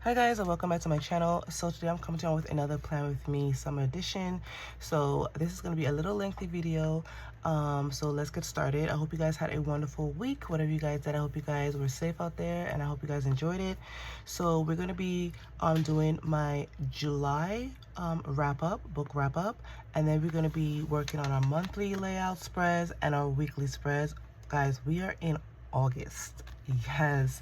Hi guys, and welcome back to my channel. So today I'm coming to you with another Plan With Me summer edition. So this is going to be a little lengthy video, so let's get started. I hope you guys had a wonderful week, whatever you guys did. I hope you guys were safe out there, and I hope you guys enjoyed it. So we're going to be doing my July book wrap up, and then we're going to be working on our monthly layout spreads and our weekly spreads. Guys, we are in August. Yes,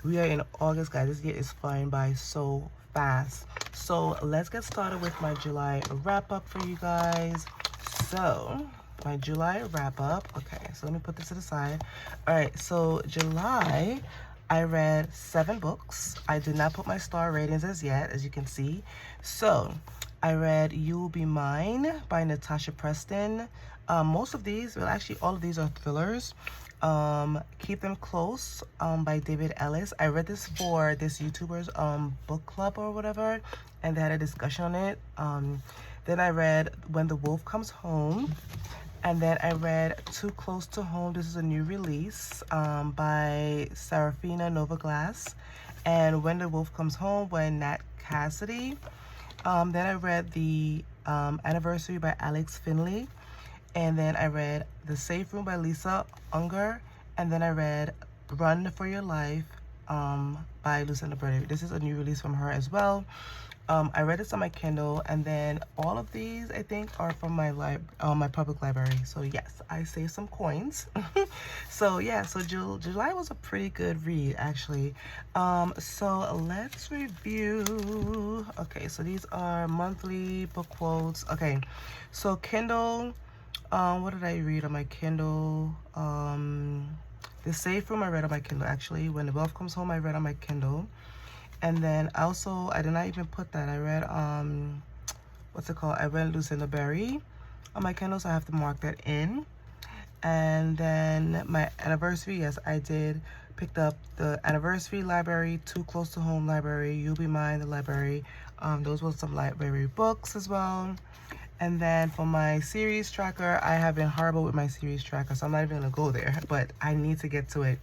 we are in August, guys. This year is flying by so fast. So let's get started with my July wrap up for you guys. So my July wrap up. Okay, so let me put this to the side. All right, so July, I read 7 books. I did not put my star ratings as yet, as you can see. So I read You Will Be Mine by Natasha Preston. Most of these, well, actually all of these are thrillers. Keep Them Close by David Ellis. I read this for this YouTuber's book club or whatever, and they had a discussion on it. Then I read When the Wolf Comes Home, and then I read Too Close to Home. This is a new release by Serafina Novaglass, and When the Wolf Comes Home by Nat Cassidy. Then I read The Anniversary by Alex Finley. And then I read The Safe Room by Lisa Unger. And then I read Run for Your Life by Lucinda Brady. This is a new release from her as well. I read this on my Kindle, and then all of these I think are from my my public library. So yes, I saved some coins. So yeah, so July was a pretty good read actually. So let's review. Okay, so these are monthly book quotes. Okay, so Kindle. What did I read on my Kindle? The Safe Room I read on my Kindle actually. When the Wolf Comes Home I read on my Kindle. And then also, I did not even put that. I read, what's it called? I read Lucinda Berry on my Kindle, so I have to mark that in. And then my anniversary, yes, I did picked up the Anniversary Library, Too Close to Home Library, You'll Be Mine, the library. Those were some library books as well. And then for my series tracker, I have been horrible with my series tracker, so I'm not even gonna go there, but I need to get to it.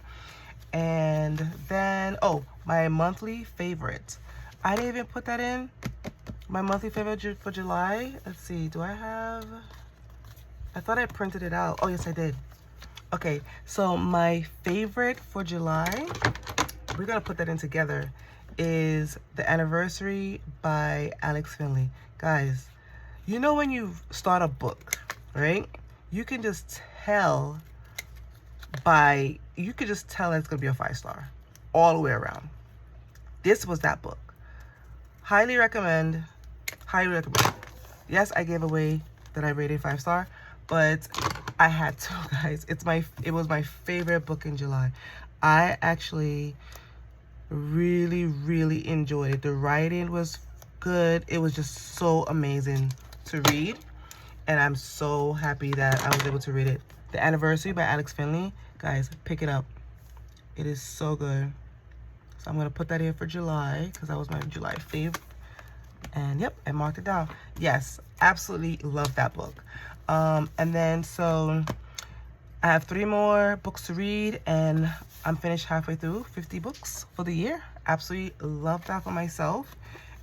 And then, oh, my monthly favorite. I didn't even put that in. My monthly favorite for July. Let's see, do I have? I thought I printed it out. Oh, yes, I did. Okay, so my favorite for July, we're gonna put that in together, is The Anniversary by Alex Finley. Guys, you know when you start a book, right? You can just tell you could just tell it's gonna be a 5-star all the way around. This was that book. Highly recommend. Highly recommend. Yes, I gave away that I rated 5-star, but I had to, guys. It was my favorite book in July. I actually really enjoyed it. The writing was good. It was just so amazing to read, and I'm so happy that I was able to read it. The Anniversary by Alex Finley. Guys, pick it up. It is so good. So I'm going to put that here for July because that was my July fave. And yep, I marked it down. Yes, absolutely love that book. And then so I have 3 more books to read, and I'm finished halfway through 50 books for the year. Absolutely love that for myself.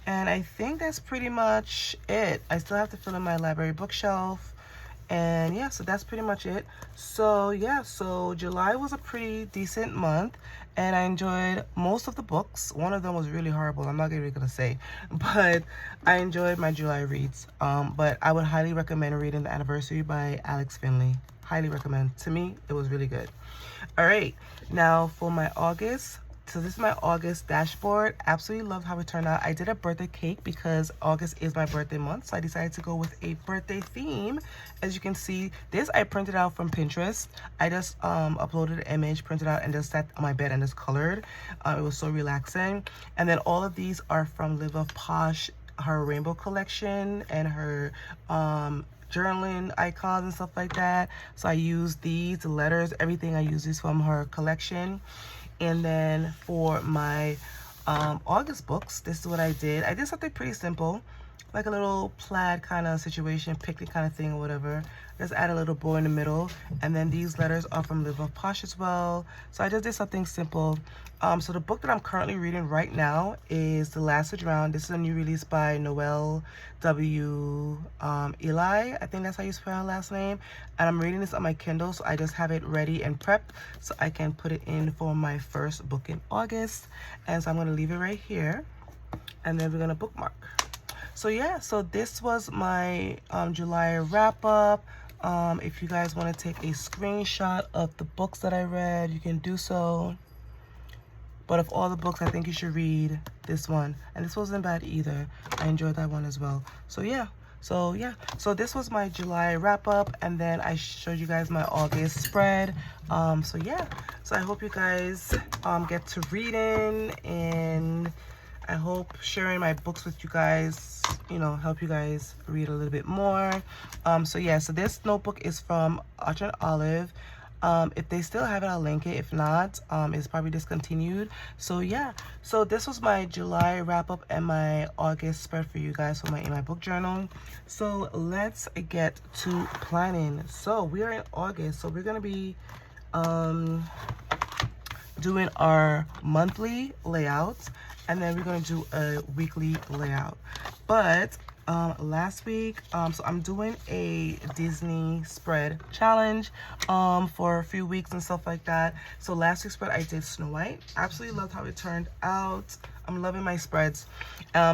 And I think that's pretty much it. I still have to fill in my library bookshelf. And yeah, so that's pretty much it. So yeah, so July was a pretty decent month, and I enjoyed most of the books. One of them was really horrible, I'm not even gonna say, but I enjoyed my July reads. But I would highly recommend reading The Anniversary by Alex Finley. Highly recommend. To me, it was really good. All right, now for my August. So this is my August dashboard. Absolutely love how it turned out. I did a birthday cake because August is my birthday month, so I decided to go with a birthday theme. As you can see, this I printed out from Pinterest. I just uploaded an image, printed out, and just sat on my bed and just colored. It was so relaxing. And then all of these are from Live of Posh, her rainbow collection, and her journaling icons and stuff like that. So I used these, the letters, everything. I use these from her collection. And then for my August books, this is what I did. I did something pretty simple, like a little plaid kind of situation, picnic kind of thing or whatever. Just add a little bow in the middle. And then these letters are from Live Love Posh as well. So I just did something simple. So the book that I'm currently reading right now is The Last Round. This is a new release by Noelle W. Eli. I think that's how you spell her last name. And I'm reading this on my Kindle, so I just have it ready and prepped so I can put it in for my first book in August. And so I'm going to leave it right here. And then we're going to bookmark. So yeah, so this was my July wrap up. If you guys want to take a screenshot of the books that I read, you can do so. But of all the books, I think you should read this one. And this wasn't bad either. I enjoyed that one as well. So yeah. So this was my July wrap up. And then I showed you guys my August spread. So yeah. So I hope you guys get to reading. And I hope sharing my books with you guys, you know, help you guys read a little bit more. So yeah. So this notebook is from Archer and Olive. If they still have it, I'll link it. If not, it's probably discontinued. So yeah, so this was my July wrap up and my August spread for you guys for in my book journal. So let's get to planning. So we are in August, so we're gonna be doing our monthly layouts, and then we're gonna do a weekly layout. But last week, so I'm doing a Disney spread challenge for a few weeks and stuff like that. So last week's spread I did Snow White. Absolutely loved how it turned out. I'm loving my spreads.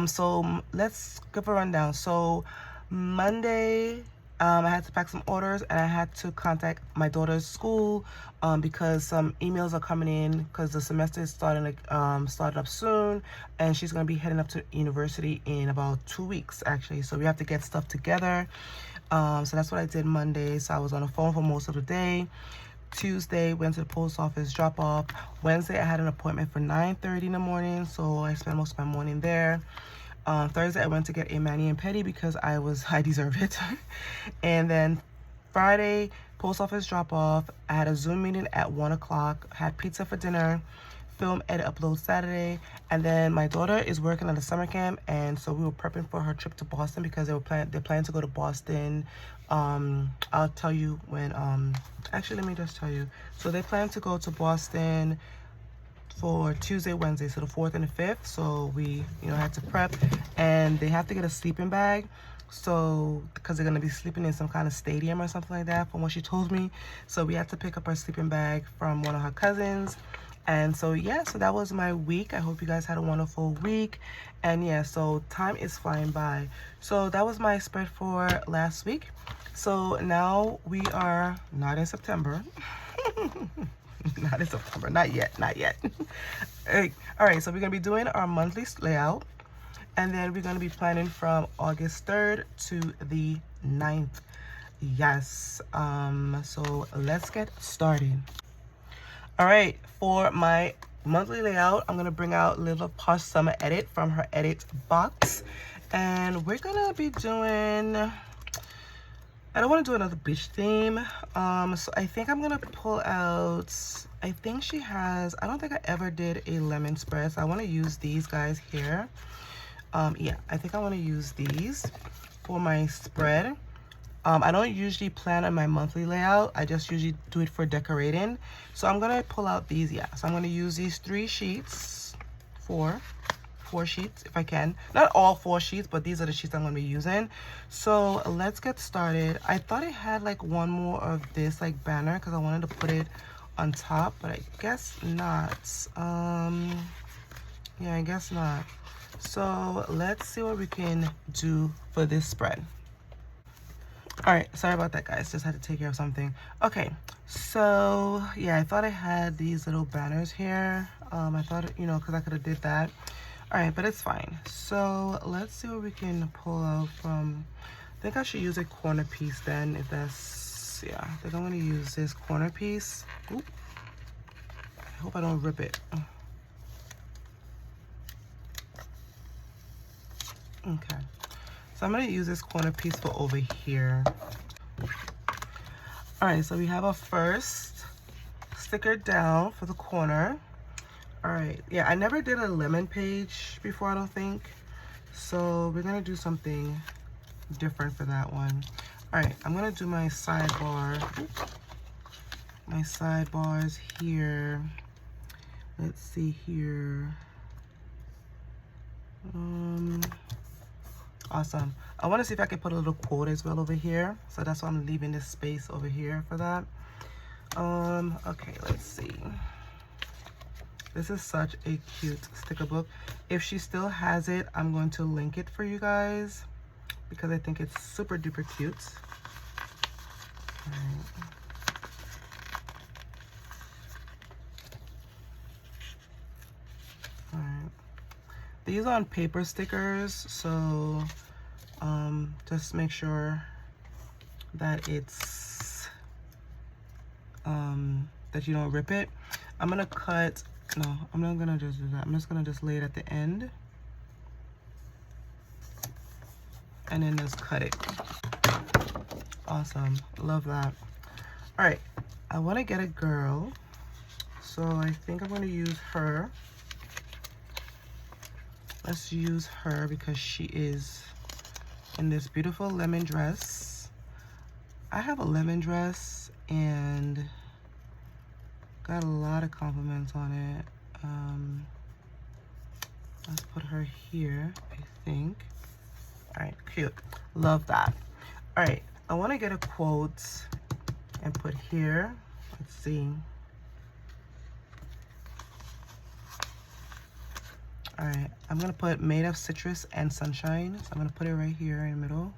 So let's give a rundown. So Monday, I had to pack some orders, and I had to contact my daughter's school because some emails are coming in because the semester is starting up soon, and she's going to be heading up to university in about 2 weeks actually. So we have to get stuff together. So that's what I did Monday. So I was on the phone for most of the day. Tuesday, went to the post office, drop off. Wednesday, I had an appointment for 9:30 in the morning, so I spent most of my morning there. Thursday, I went to get a mani and pedi because I deserve it. And then Friday, post office drop off. I had a Zoom meeting at 1 o'clock, had pizza for dinner, film, edit, upload Saturday. And then my daughter is working at a summer camp, and so we were prepping for her trip to Boston because they're planning to go to Boston. I'll tell you when, actually, let me just tell you. So they plan to go to Boston for Tuesday, Wednesday, so the 4th and the 5th. So we, had to prep, and they have to get a sleeping bag. So, because they're going to be sleeping in some kind of stadium or something like that, from what she told me. So we had to pick up our sleeping bag from one of her cousins. And so, yeah, so that was my week. I hope you guys had a wonderful week. And yeah, so time is flying by. So that was my spread for last week. So now we are not in September. Not in September, not yet. All right, so we're gonna be doing our monthly layout, and then we're gonna be planning from August 3rd to the 9th. Yes, so let's get started. All right, for my monthly layout, I'm gonna bring out Live Love Posh Summer Edit from her edit box, and we're gonna be doing, I don't want to do another beach theme. So I think I'm going to pull out, I think she has, I don't think I ever did a lemon spread. So I want to use these guys here. Yeah, I think I want to use these for my spread. I don't usually plan on my monthly layout. I just usually do it for decorating. So I'm going to pull out these, yeah. So I'm going to use these 3 sheets, four sheets if I can. Not all 4 sheets, but these are the sheets I'm going to be using. So let's get started. I thought it had like one more of this like banner because I wanted to put it on top, but I guess not. Yeah, I guess not. So let's see what we can do for this spread. All right, sorry about that, guys. Just had to take care of something. Okay, so yeah, I thought I had these little banners here. I thought, because I could have did that. All right, but it's fine. So let's see what we can pull out from. I think I should use a corner piece then, if that's, yeah. I think I'm gonna use this corner piece. Oop. I hope I don't rip it. Okay. So I'm gonna use this corner piece for over here. All right, so we have our first sticker down for the corner. All right, yeah, I never did a lemon page before, I don't think. So we're gonna do something different for that one. All right, I'm gonna do my sidebar. My sidebars here. Let's see here. Awesome. I want to see if I can put a little quote as well over here. So that's why I'm leaving this space over here for that. Okay, let's see. This is such a cute sticker book. If she still has it, I'm going to link it for you guys because I think it's super duper cute. All right. All right. These are on paper stickers, so just make sure that it's that you don't rip it. I'm gonna cut. No, I'm not gonna just do that. I'm just gonna just lay it at the end and then just cut it. Awesome, love that. All right, I want to get a girl, so I think I'm gonna use her. Let's use her because she is in this beautiful lemon dress. I have a lemon dress and got a lot of compliments on it. Let's put her here, I think. All right, cute. Love that. All right, I want to get a quote and put here. Let's see. All right, I'm gonna put made of citrus and sunshine. So I'm gonna put it right here in the middle.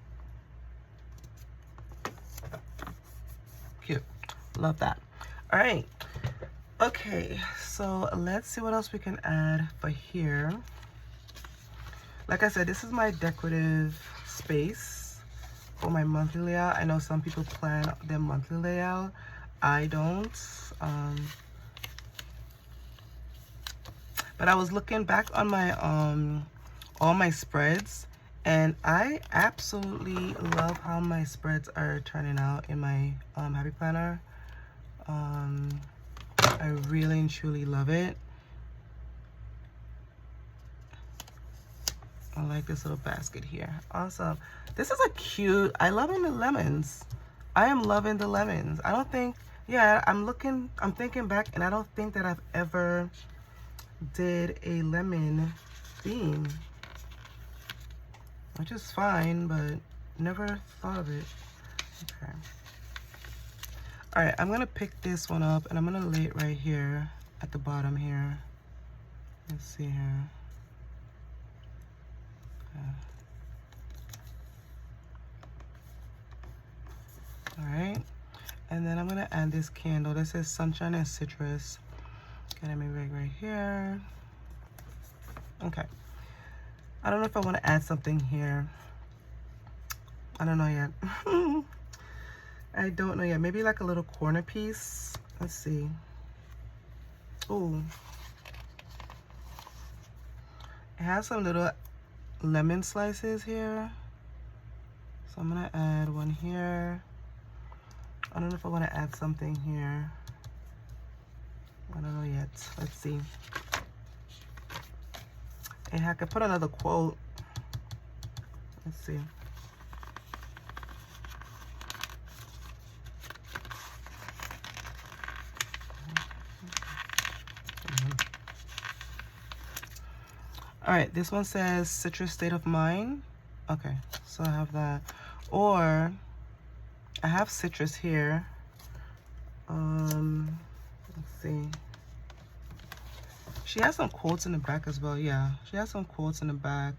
Cute, love that. All right, okay, so let's see what else we can add for here. Like I said, this is my decorative space for my monthly layout. I know some people plan their monthly layout. I don't. But I was looking back on my all my spreads, and I absolutely love how my spreads are turning out in my Happy Planner. I really and truly love it. I like this little basket here. Awesome. This is a cute, I love the lemons. I am loving the lemons. I don't think, yeah, I'm thinking back, and I don't think that I've ever did a lemon theme, which is fine, but never thought of it. Okay. All right, I'm gonna pick this one up and I'm gonna lay it right here at the bottom here. Let's see here. Okay. All right, and then I'm gonna add this candle. This says sunshine and citrus. Get me right here. Okay. I don't know if I want to add something here. I don't know yet. I don't know yet. Maybe like a little corner piece. Let's see. Ooh. It has some little lemon slices here. So I'm gonna add one here. I don't know if I want to add something here. I don't know yet. Let's see. And I could put another quote. Let's see. All right, this one says citrus state of mind. Okay, so I have that. Or I have citrus here. Let's see. She has some quotes in the back as well. Yeah, she has some quotes in the back.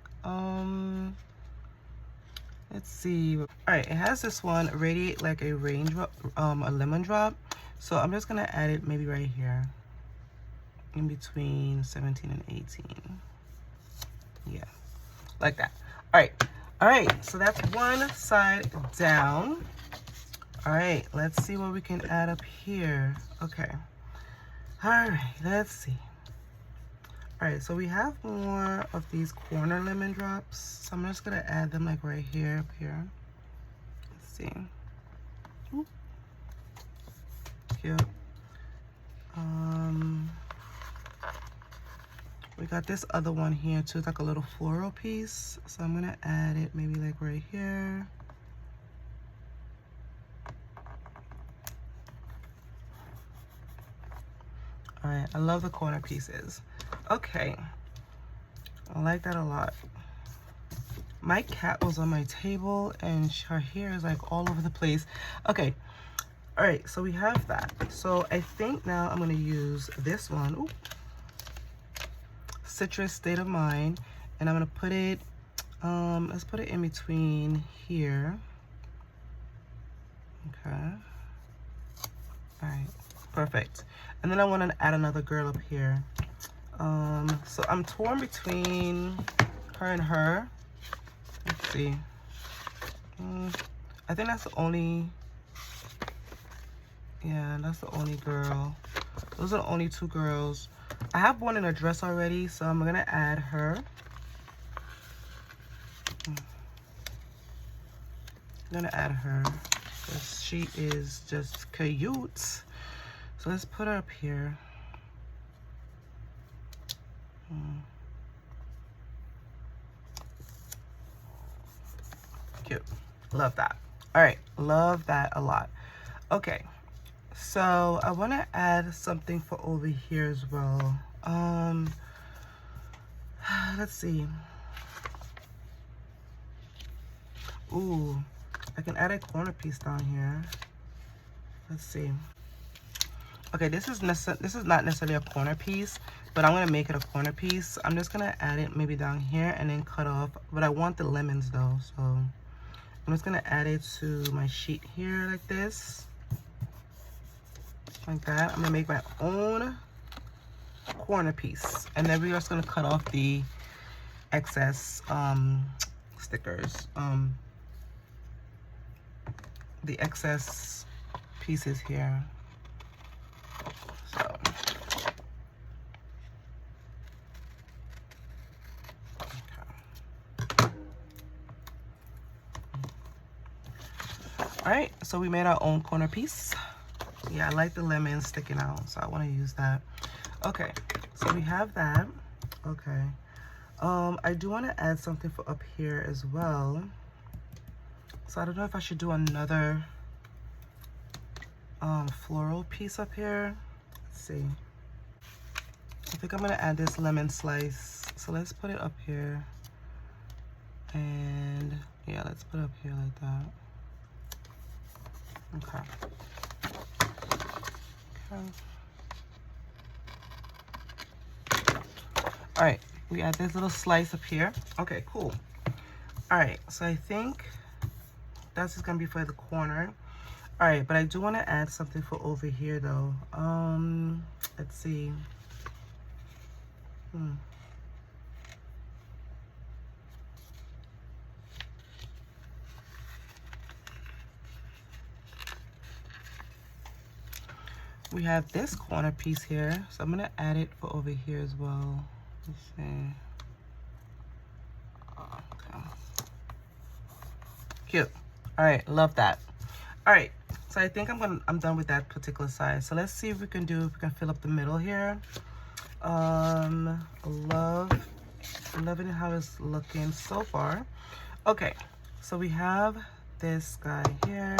Let's see. All right, it has this one, radiate like a raindrop, a lemon drop. So I'm just gonna add it maybe right here, in between 17 and 18. Yeah, like that. All right. So that's one side down. All right, let's see what we can add up here. Okay. All right, let's see. All right, so we have more of these corner lemon drops. So I'm just gonna add them like right here, up here. Let's see. Ooh. Cute. We got this other one here too. It's like a little floral piece. So I'm gonna add it maybe like right here. right, I love the corner pieces. Okay, I like that a lot. My cat was on my table and her hair is like all over the place. Okay, all right, so we have that. So I think now I'm gonna use this one. Ooh. Citrus State of Mind, and I'm gonna put it, let's put it in between here. Okay, all right, perfect. And then I want to add another girl up here. So I'm torn between her and her. Let's see. I think that's the only, yeah, that's the only girl. Those are the only two girls. I have one in a dress already, so I'm gonna add her. I'm gonna add her because she is just cute. So let's put her up here. Cute. Love that. All right, love that a lot. Okay, so I want to add something for over here as well. Let's see. Ooh, I can add a corner piece down here. Let's see. Okay, this is not necessarily a corner piece, but I'm gonna make it a corner piece. I'm just gonna add it maybe down here and then cut off. But I want the lemons though, so I'm just gonna add it to my sheet here like this, like that. I'm gonna make my own corner piece, and then we're just gonna cut off the excess stickers, the excess pieces here. So all right, so we made our own corner piece. Yeah, I like the lemon sticking out, so I want to use that. Okay, so we have that. Okay, I do want to add something for up here as well. So I don't know if I should do another floral piece up here. Let's see. I think I'm gonna add this lemon slice. So let's put it up here. And yeah, let's put it up here like that. Okay. All right, we add this little slice up here. Okay, cool. All right, so I think that's just gonna be for the corner. All right, but I do want to add something for over here though. Let's see. We have this corner piece here, so I'm gonna add it for over here as well. Let's see. Okay. Cute. All right, love that. All right, so I think I'm done with that particular side. So let's see if we can fill up the middle here. Loving how it's looking so far. Okay, so we have this guy here.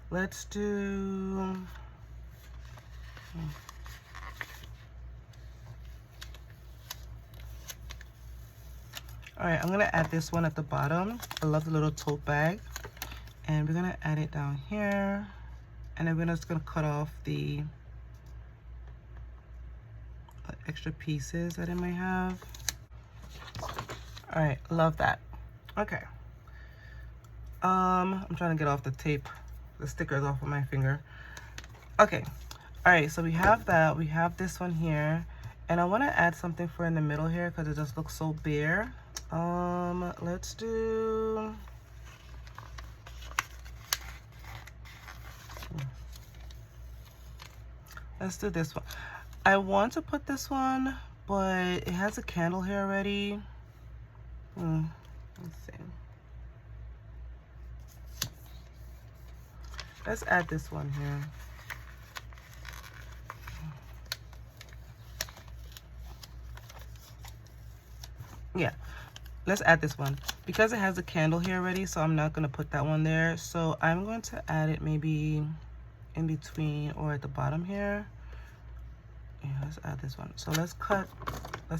Let's do, all right, I'm gonna add this one at the bottom. I love the little tote bag. And we're gonna add it down here. And then we're just gonna cut off the extra pieces that it might have. All right, love that. Okay. I'm trying to get off the tape, the stickers off of my finger. Okay. All right, so we have that. We have this one here. And I want to add something for in the middle here because it just looks so bare. Let's do... Let's do this one. I want to put this one, but it has a candle here already. Let's see. Let's add this one here. Yeah, let's add this one because it has a candle here already, so I'm not going to put that one there. So I'm going to add it maybe in between or at the bottom here. let's add this one. So let's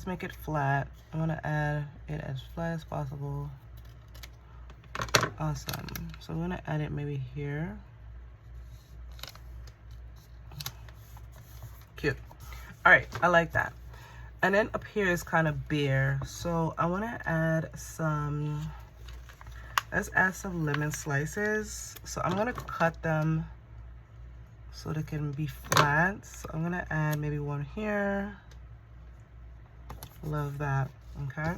make it flat. I'm gonna add it as flat as possible. Awesome. So I'm gonna add it maybe here. Cute. All right, I like that. And then up here is kind of bare, so I want to add some, let's add some lemon slices. So I'm gonna cut them so they can be flat. So I'm gonna add maybe one here. Love that. Okay,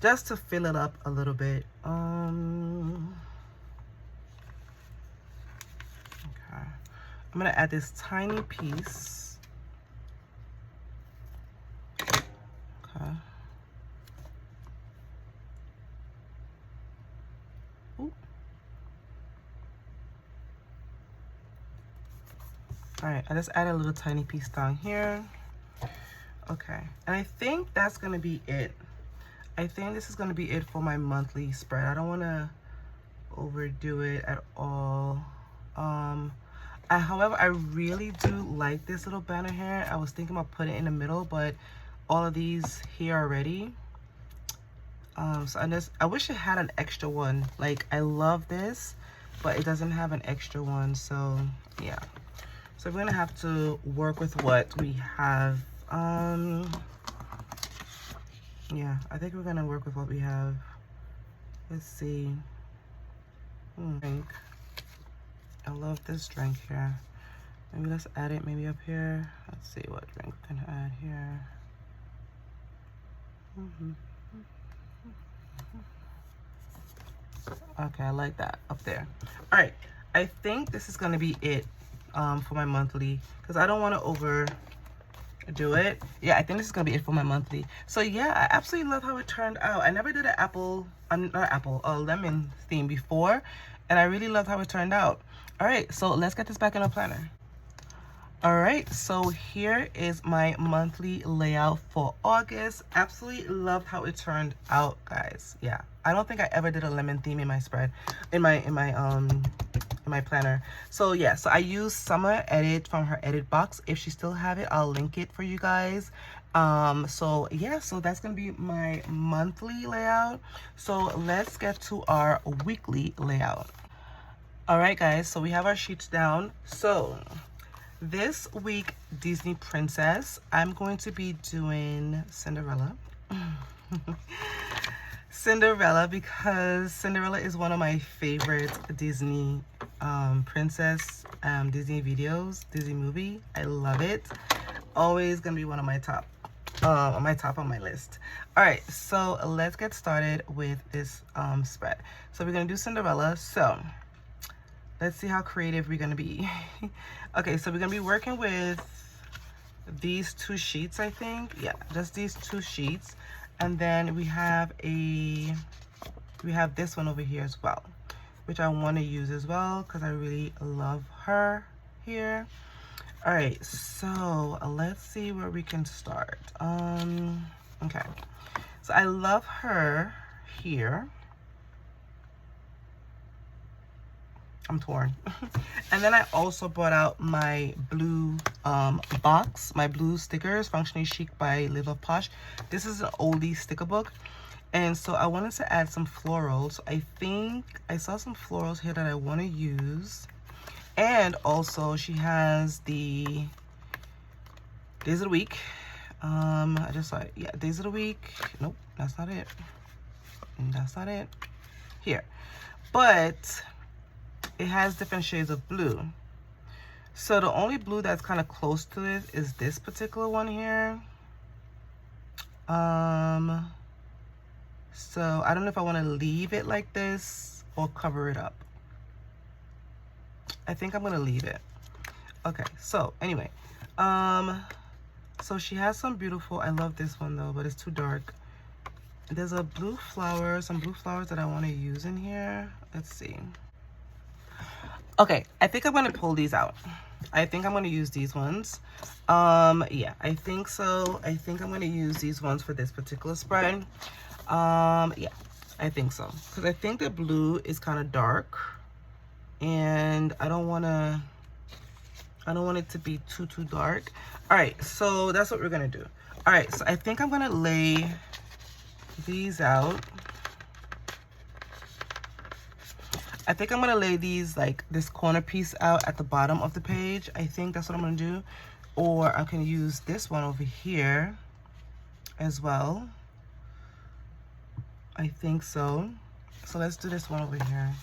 just to fill it up a little bit. Okay, I'm gonna add this tiny piece. Okay. Ooh. All right, I just added a little tiny piece down here. Okay, and I think that's gonna be it. I think this is gonna be it for my monthly spread. I don't wanna overdo it at all. However, I really do like this little banner here. I was thinking about putting it in the middle, but all of these here already. So I wish it had an extra one. Like, I love this, but it doesn't have an extra one. So yeah, so we're gonna have to work with what we have. Yeah, I think we're gonna work with what we have. Let's see. Drink. I love this drink here. Maybe let's add it maybe up here. Let's see what drink we can add here. Okay, I like that up there. All right, I think this is gonna be it for my monthly, because I don't want to overdo it. Yeah, I think this is gonna be it for my monthly. So yeah, I absolutely love how it turned out. I never did an lemon theme before, and I really loved how it turned out. All right, so let's get this back in a planner. All right, so here is my monthly layout for August. Absolutely loved how it turned out, guys. Yeah, I don't think I ever did a lemon theme in my spread, in my planner. So yeah, so I used Summer Edit from her edit box. If she still have it, I'll link it for you guys. So yeah, so that's gonna be my monthly layout. So let's get to our weekly layout. All right, guys, so we have our sheets down. So this week, Disney Princess, I'm going to be doing Cinderella. Cinderella, because Cinderella is one of my favorite Disney princess Disney videos, Disney movie. I love it. Always gonna be one of my top on my list. All right, so let's get started with this spread. So we're gonna do Cinderella. So let's see how creative we're gonna be. Okay, so we're gonna be working with these two sheets, I think. Yeah, just these two sheets. And then we have this one over here as well, which I want to use as well because I really love her here. All right, so let's see where we can start. Okay, so I love her here. I'm torn. And then I also brought out my blue box, my blue stickers, Functionally Chic by Live Love Posh. This is an oldie sticker book. And so I wanted to add some florals. I think I saw some florals here that I want to use. And also she has the Days of the Week. I just saw it. Yeah, Days of the Week. Nope, that's not it. That's not it. Here. But it has different shades of blue. So the only blue that's kind of close to it is this particular one here. So I don't know if I want to leave it like this or cover it up. I think I'm gonna leave it. Okay, so anyway, so she has some beautiful, I love this one though, but it's too dark. There's a blue flower, some blue flowers that I want to use in here. Let's see. Okay, I think I'm gonna pull these out. I think I'm gonna use these ones. Yeah, I think so. I think I'm gonna use these ones for this particular spread. Yeah, I think so. Because I think the blue is kind of dark. And I don't wanna I don't want it to be too dark. All right, so that's what we're gonna do. All right, so I think I'm gonna lay these out. I think I'm gonna lay these, like this corner piece out at the bottom of the page. I think that's what I'm gonna do. Or I can use this one over here as well. I think so. So let's do this one over here.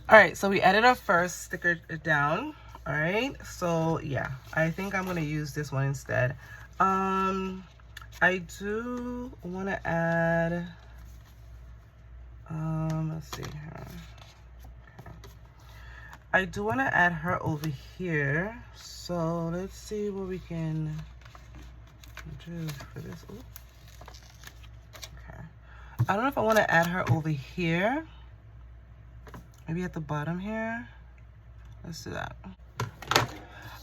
All right, so we added our first sticker down. All right, so yeah, I think I'm gonna use this one instead. I do wanna add, let's see here. I do want to add her over here, so let's see what we can do for this. Ooh. Okay, I don't know if I want to add her over here, maybe at the bottom here. Let's do that.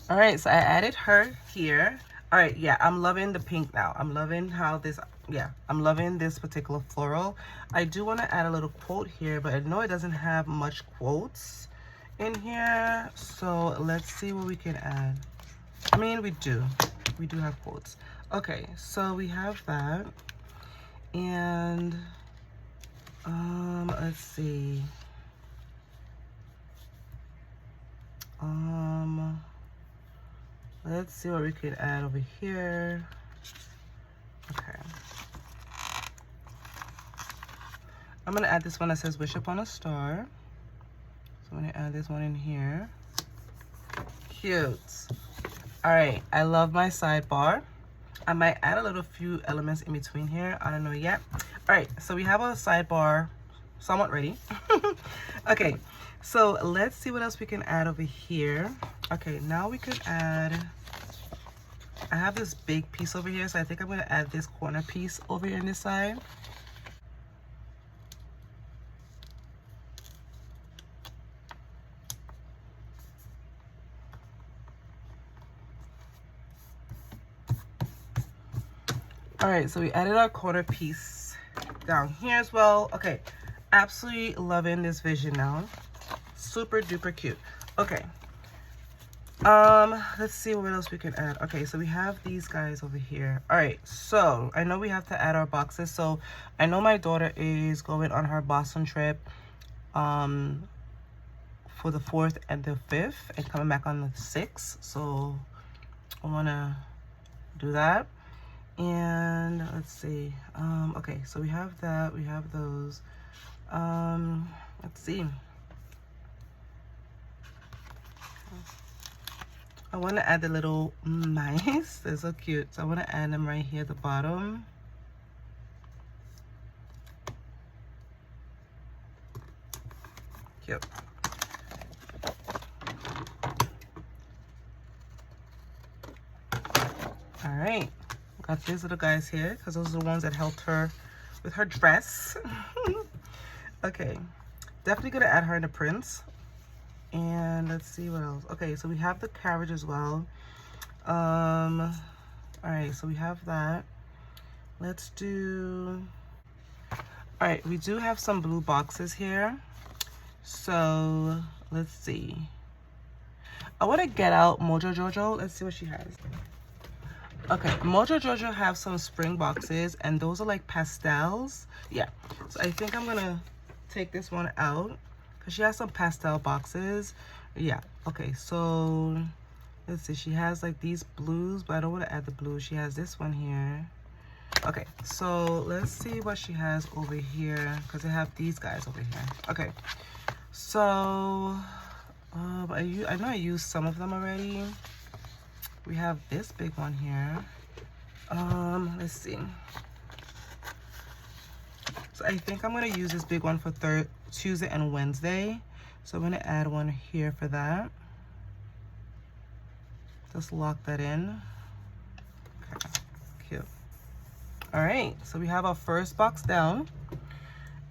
All right, so I added her here. All right, yeah, I'm loving the pink now. I'm loving how this, yeah, I'm loving this particular floral. I do want to add a little quote here, but I know it doesn't have much quotes in here, so let's see what we can add. I mean, we do have quotes. Okay, so we have that, and let's see, let's see what we could add over here. Okay, I'm gonna add this one that says wish upon a star. So I'm gonna add this one in here. Cute. All right, I love my sidebar. I might add a little few elements in between here. I don't know yet. All right, so we have a sidebar somewhat ready. Okay, so let's see what else we can add over here. Okay, now we could add, I have this big piece over here, so I think I'm gonna add this corner piece over here on this side. All right, so we added our corner piece down here as well. Okay, absolutely loving this vision now. Super duper cute. Okay, let's see what else we can add. Okay, so we have these guys over here. All right, so I know we have to add our boxes. So I know my daughter is going on her Boston trip for the 4th and the 5th and coming back on the 6th. So I want to do that. And let's see, okay, so we have that, we have those. Let's see, I want to add the little mice. They're so cute, so I want to add them right here at the bottom. Cute. All right, got these little guys here because those are the ones that helped her with her dress. Okay, definitely gonna add her in the prints. And let's see what else. Okay, so we have the carriage as well. All right, so we have that. Let's do, all right, we do have some blue boxes here, so let's see. I want to get out Mojo Jojo. Let's see what she has. Okay, Mojo Jojo have some spring boxes, and those are like pastels. Yeah, so I think I'm gonna take this one out because she has some pastel boxes. Yeah, okay, so let's see. She has like these blues, but I don't want to add the blues. She has this one here. Okay, so let's see what she has over here because I have these guys over here. Okay, so I know I used some of them already. We have this big one here. Let's see. So I think I'm gonna use this big one for Tuesday and Wednesday. So I'm gonna add one here for that. Just lock that in. Okay, cute. All right, so we have our first box down.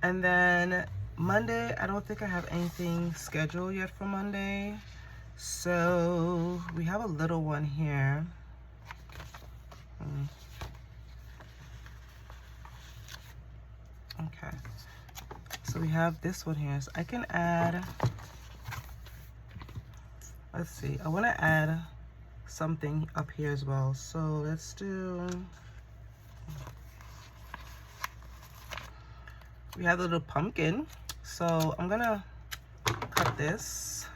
And then Monday, I don't think I have anything scheduled yet for Monday. So we have a little one here. Okay, so we have this one here. So I can add let's see, I want to add something up here as well. So let's do, we have the little pumpkin. So I'm gonna cut this,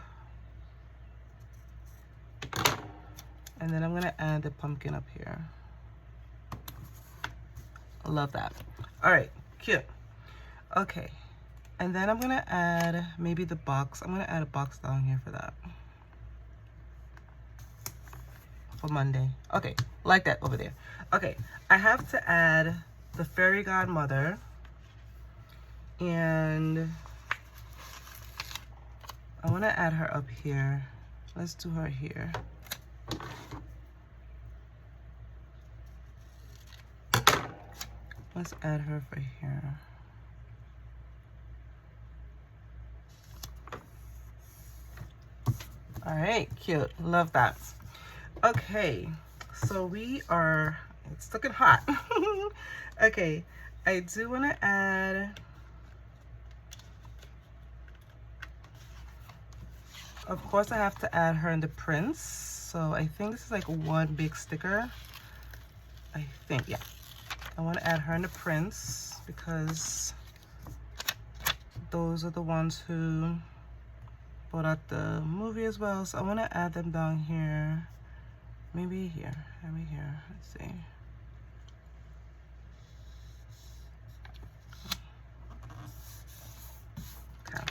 and then I'm gonna add the pumpkin up here. I love that. All right, cute. Okay, and then I'm gonna add maybe the box. I'm gonna add a box down here for that, for Monday. Okay, like that over there. Okay, I have to add the fairy godmother, and I want to add her up here. Let's do her here. Let's add her for here. All right, cute. Love that. Okay, so we are, it's looking hot. Okay, I do want to add, of course I have to add her and the prince. So I think this is like one big sticker. I think, yeah. I want to add her and the prince because those are the ones who brought out the movie as well. So I want to add them down here. Maybe here, maybe here. Let's see. Okay.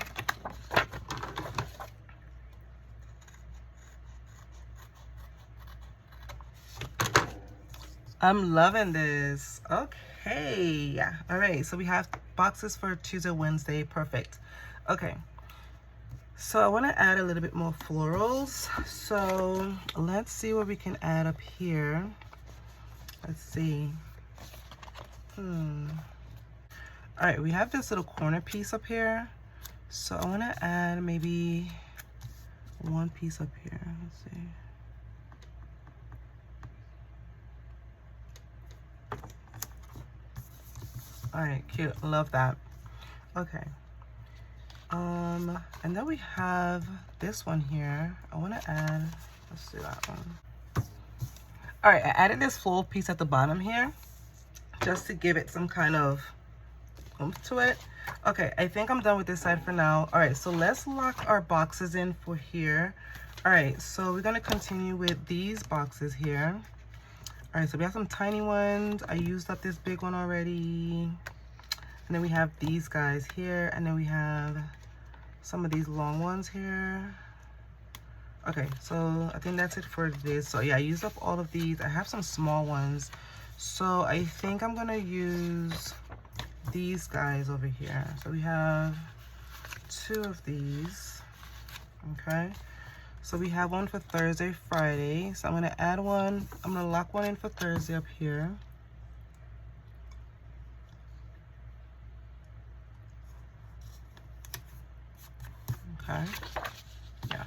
I'm loving this. Okay. Yeah. All right. So we have boxes for Tuesday, Wednesday. Perfect. Okay. So I want to add a little bit more florals. So let's see what we can add up here. Let's see. All right, we have this little corner piece up here. So I want to add maybe one piece up here. Let's see. All right, cute. Love that. Okay. And then we have this one here. I want to add, let's do that one. All right, I added this full piece at the bottom here just to give it some kind of oomph to it. Okay, I think I'm done with this side for now. All right, so let's lock our boxes in for here. All right, so we're gonna continue with these boxes here. All right, so we have some tiny ones. I used up this big one already. And then we have these guys here, and then we have some of these long ones here. Okay, so I think that's it for this. So yeah, I used up all of these. I have some small ones. So I think I'm gonna use these guys over here. So we have 2 of these, okay? So we have one for Thursday, Friday. So I'm gonna add one, I'm gonna lock one in for Thursday up here. Okay, yeah.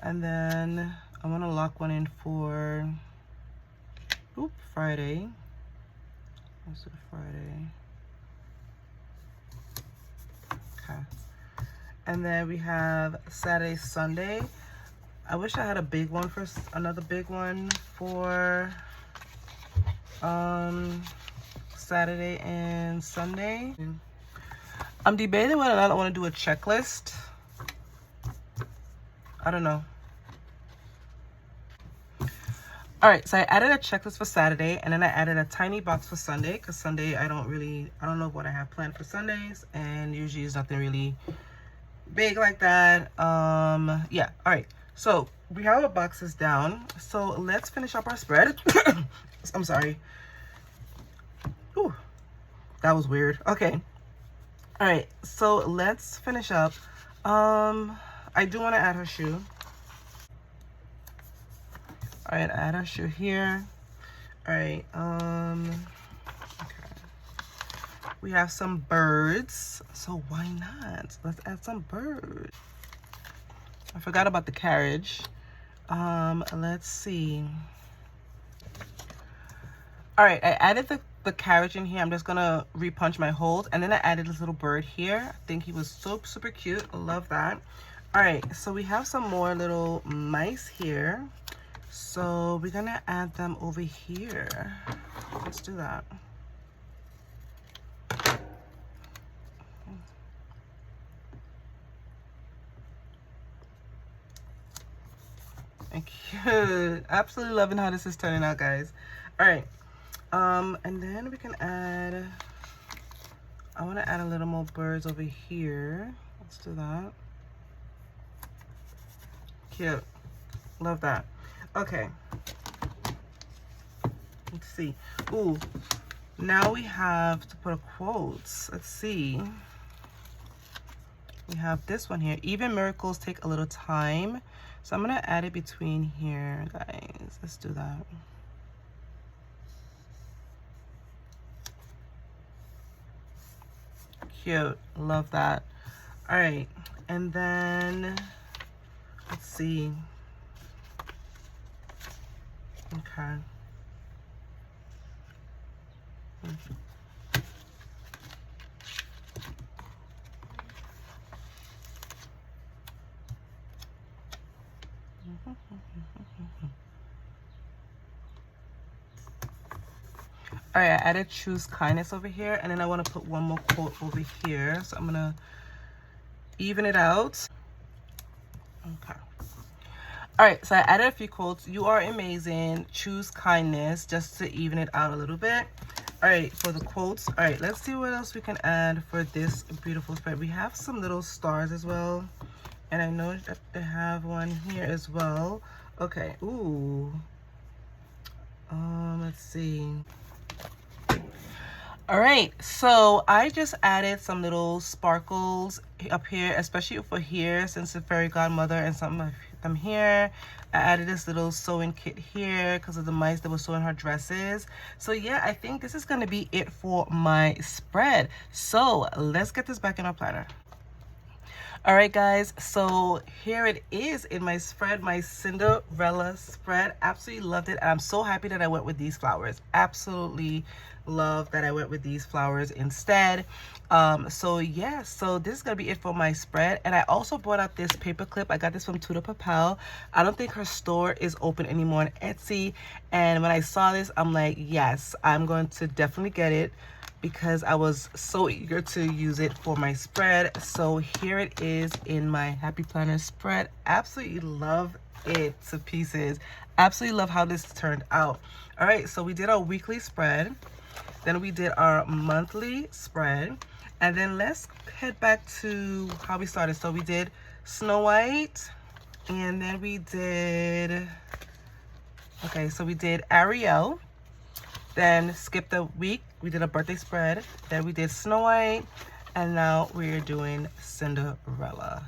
And then I wanna lock one in for, Friday. Let's do Friday. Okay. And then we have Saturday, Sunday. I wish I had a big one for, another big one for Saturday and Sunday. I'm debating whether or not I want to do a checklist. I don't know. All right, so I added a checklist for Saturday, and then I added a tiny box for Sunday, because Sunday I don't know what I have planned for Sundays, and usually it's nothing really big like that. Yeah, all right. So we have our boxes down. So let's finish up our spread. I'm sorry. Ooh, that was weird. Okay. All right, so let's finish up. I do want to add her shoe. All right, add our shoe here. All right, okay. We have some birds, so why not? Let's add some birds. I forgot about the carriage. Let's see. All right, I added the carriage in here. I'm just gonna repunch my holes, and then I added this little bird here. I think he was so super cute. I love that. All right, so we have some more little mice here. So we're gonna add them over here. Let's do that. Cute. Absolutely loving how this is turning out, guys. All right, and then we can add, I want to add a little more birds over here. Let's do that. Cute. Love that. Okay, let's see. Ooh, now we have to put a quotes. Let's see. We have this one here. Even miracles take a little time. So I'm going to add it between here, guys. Let's do that. Cute. Love that. All right. And then, let's see. Okay. All right, I added choose kindness over here, and then I want to put one more quote over here. So I'm gonna even it out. Okay. All right, so I added a few quotes. You are amazing. Choose kindness, just to even it out a little bit. All right, for the quotes. All right, let's see what else we can add for this beautiful spread. We have some little stars as well, and I know that they have one here as well. Okay. Ooh. Let's see. All right, so I just added some little sparkles up here, especially for here, since the fairy godmother and some of them here. I added this little sewing kit here because of the mice that were sewing her dresses. So yeah, I think this is going to be it for my spread. So let's get this back in our planner. All right, guys, so here it is in my spread, my Cinderella spread. Absolutely loved it, and I'm so happy that I went with these flowers. Absolutely love that I went with these flowers instead. So yeah, so this is gonna be it for my spread. And I also brought out this paper clip. I got this from Tuda Papel. I don't think her store is open anymore on Etsy, and when I saw this, I'm like, yes, I'm going to definitely get it, because I was so eager to use it for my spread. So here it is in my Happy Planner spread. Absolutely love it to pieces. Absolutely love how this turned out. All right, so we did our weekly spread, then we did our monthly spread, and then let's head back to how we started. So we did Snow White, and then we did, okay, so we did Ariel, then skipped a week, we did a birthday spread, then we did Snow White, and now we're doing Cinderella.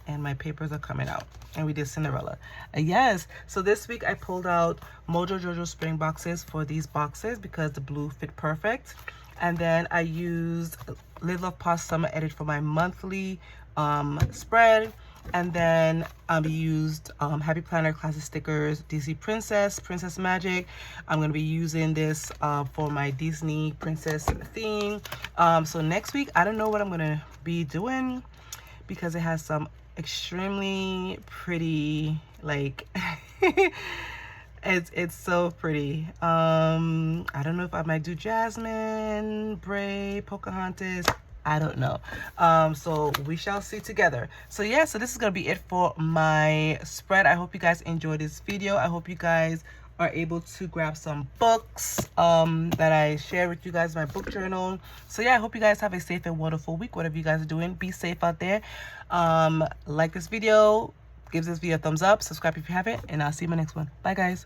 And my papers are coming out, and we did Cinderella. Yes, so this week I pulled out Mojo Jojo spring boxes for these boxes because the blue fit perfect. And then I used Live Love Pause Summer Edit for my monthly spread. And then I used Happy Planner Classic Stickers, Disney Princess Magic. I'm going to be using this for my Disney Princess theme. So next week, I don't know what I'm going to be doing because it has some extremely pretty, like, it's so pretty. I don't know if I might do Jasmine, Bray, Pocahontas. I don't know. So we shall see together. So yeah, so this is gonna be it for my spread. I hope you guys enjoyed this video. I hope you guys are able to grab some books that I share with you guys in my book journal. So yeah, I hope you guys have a safe and wonderful week, whatever you guys are doing. Be safe out there. Like this video, give this video a thumbs up, subscribe if you haven't, and I'll see you in my next one. Bye guys.